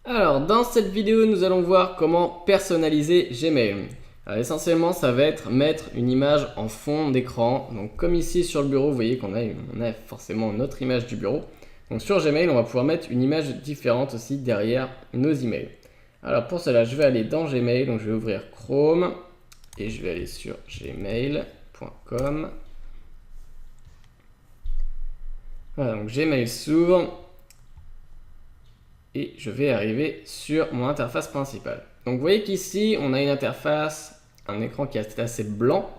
Alors, dans cette vidéo, nous allons voir comment personnaliser Gmail. Alors, essentiellement, ça va être mettre une image en fond d'écran. Donc, comme ici sur le bureau, vous voyez qu'on a forcément notre image du bureau. Donc, sur Gmail, on va pouvoir mettre une image différente aussi derrière nos emails. Alors, pour cela, je vais aller dans Gmail. Donc, je vais ouvrir Chrome et je vais aller sur gmail.com. Voilà, donc Gmail s'ouvre. Et je vais arriver sur mon interface principale. Donc vous voyez qu'ici, on a une interface, un écran qui est assez blanc.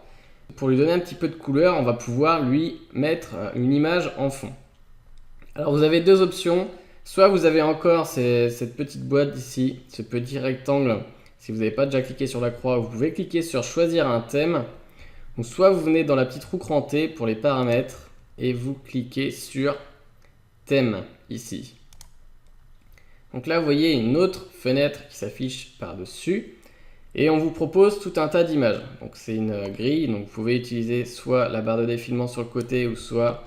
Pour lui donner un petit peu de couleur, on va pouvoir lui mettre une image en fond. Alors vous avez deux options. Soit vous avez encore cette petite boîte ici, ce petit rectangle. Si vous n'avez pas déjà cliqué sur la croix, vous pouvez cliquer sur choisir un thème. Ou soit vous venez dans la petite roue crantée pour les paramètres et vous cliquez sur thème ici. Donc là, vous voyez une autre fenêtre qui s'affiche par-dessus et on vous propose tout un tas d'images. Donc c'est une grille, donc vous pouvez utiliser soit la barre de défilement sur le côté ou soit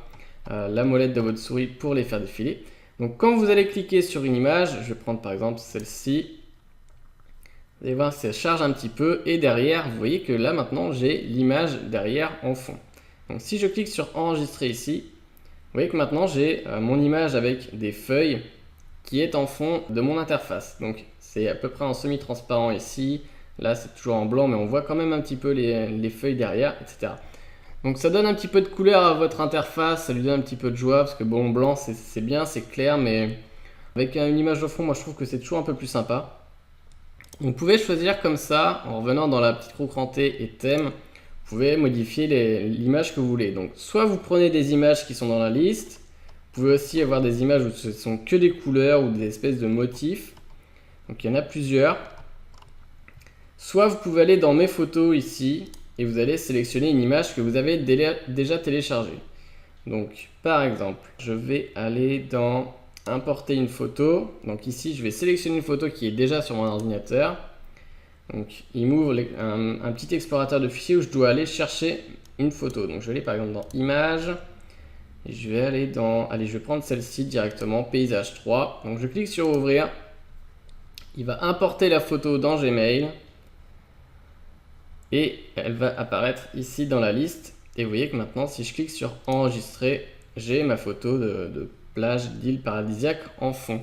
la molette de votre souris pour les faire défiler. Donc quand vous allez cliquer sur une image, je vais prendre par exemple celle-ci, vous allez voir, ça charge un petit peu et derrière, vous voyez que là maintenant, j'ai l'image derrière en fond. Donc si je clique sur enregistrer ici, vous voyez que maintenant j'ai mon image avec des feuilles qui est en fond de mon interface. Donc c'est à peu près en semi-transparent ici. Là c'est toujours en blanc mais on voit quand même un petit peu les feuilles derrière, etc. Donc ça donne un petit peu de couleur à votre interface, ça lui donne un petit peu de joie parce que bon, blanc c'est bien, c'est clair, mais avec une image de fond, moi je trouve que c'est toujours un peu plus sympa. Vous pouvez choisir comme ça, en revenant dans la petite roue crantée et thème, vous pouvez modifier l'image que vous voulez. Donc soit vous prenez des images qui sont dans la liste, vous pouvez aussi avoir des images où ce sont que des couleurs ou des espèces de motifs. Donc il y en a plusieurs. Soit vous pouvez aller dans mes photos ici et vous allez sélectionner une image que vous avez déjà téléchargée. Donc par exemple, je vais aller dans importer une photo. Donc ici, je vais sélectionner une photo qui est déjà sur mon ordinateur. Donc il m'ouvre un petit explorateur de fichiers où je dois aller chercher une photo. Donc je vais aller par exemple dans images. Et je vais aller je vais prendre celle-ci directement, paysage 3. Donc je clique sur ouvrir. Il va importer la photo dans Gmail. Et elle va apparaître ici dans la liste. Et vous voyez que maintenant, si je clique sur enregistrer, j'ai ma photo de plage d'île paradisiaque en fond.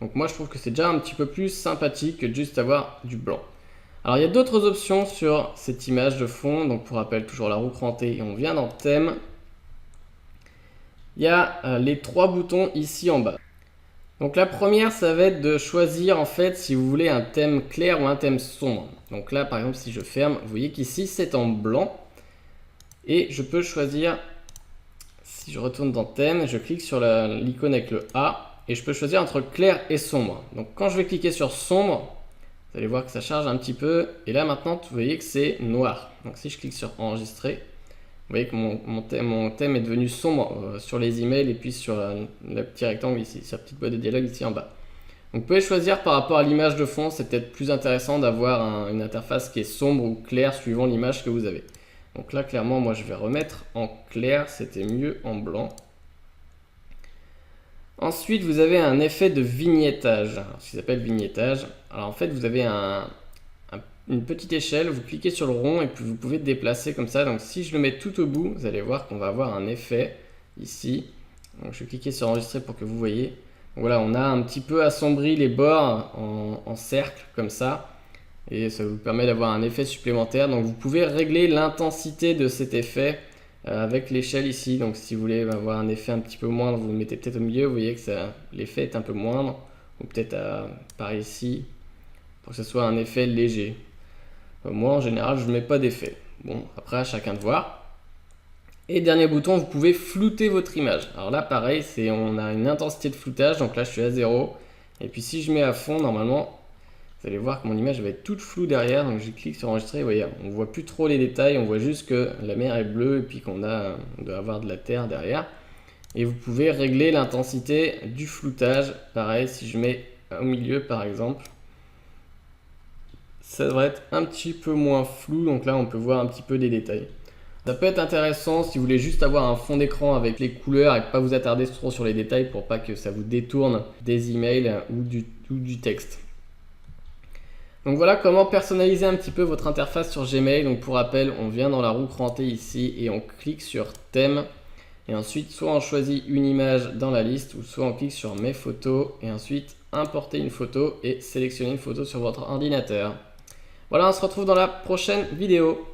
Donc moi, je trouve que c'est déjà un petit peu plus sympathique que de juste avoir du blanc. Alors il y a d'autres options sur cette image de fond. Donc pour rappel, toujours la roue crantée et on vient dans thème. Il y a les trois boutons ici en bas. Donc la première, ça va être de choisir en fait si vous voulez un thème clair ou un thème sombre. Donc là, par exemple, si je ferme, vous voyez qu'ici c'est en blanc. Et je peux choisir, si je retourne dans thème, je clique sur l'icône avec le A et je peux choisir entre clair et sombre. Donc quand je vais cliquer sur sombre, vous allez voir que ça charge un petit peu. Et là maintenant, vous voyez que c'est noir. Donc si je clique sur enregistrer, vous voyez que mon thème est devenu sombre sur les emails et puis sur le petit rectangle ici, sur la petite boîte de dialogue ici en bas. Donc vous pouvez choisir par rapport à l'image de fond, c'est peut-être plus intéressant d'avoir une interface qui est sombre ou claire suivant l'image que vous avez. Donc là clairement moi je vais remettre en clair, c'était mieux en blanc. Ensuite vous avez un effet de vignettage, ce qui s'appelle vignettage. Alors en fait vous avez une petite échelle, vous cliquez sur le rond et puis vous pouvez déplacer comme ça. Donc si je le mets tout au bout, vous allez voir qu'on va avoir un effet ici. Donc je vais cliquer sur enregistrer pour que vous voyez. Donc voilà, on a un petit peu assombri les bords en cercle comme ça. Et ça vous permet d'avoir un effet supplémentaire. Donc vous pouvez régler l'intensité de cet effet avec l'échelle ici. Donc si vous voulez avoir un effet un petit peu moindre, vous le mettez peut-être au milieu. Vous voyez que l'effet est un peu moindre. Ou peut-être par ici pour que ce soit un effet léger. Moi en général je ne mets pas d'effet. Bon, après à chacun de voir. Et dernier bouton, vous pouvez flouter votre image. Alors là pareil, on a une intensité de floutage, donc là je suis à 0. Et puis si je mets à fond, normalement, vous allez voir que mon image va être toute floue derrière. Donc je clique sur enregistrer, vous voyez, on ne voit plus trop les détails, on voit juste que la mer est bleue et puis qu'on doit avoir de la terre derrière. Et vous pouvez régler l'intensité du floutage. Pareil, si je mets au milieu par exemple, ça devrait être un petit peu moins flou, donc là on peut voir un petit peu des détails. Ça peut être intéressant si vous voulez juste avoir un fond d'écran avec les couleurs et pas vous attarder trop sur les détails pour pas que ça vous détourne des emails ou du texte. Donc voilà comment personnaliser un petit peu votre interface sur Gmail. Donc pour rappel, on vient dans la roue crantée ici et on clique sur thème. Et ensuite, soit on choisit une image dans la liste, ou soit on clique sur mes photos et ensuite importer une photo et sélectionner une photo sur votre ordinateur. Voilà, on se retrouve dans la prochaine vidéo.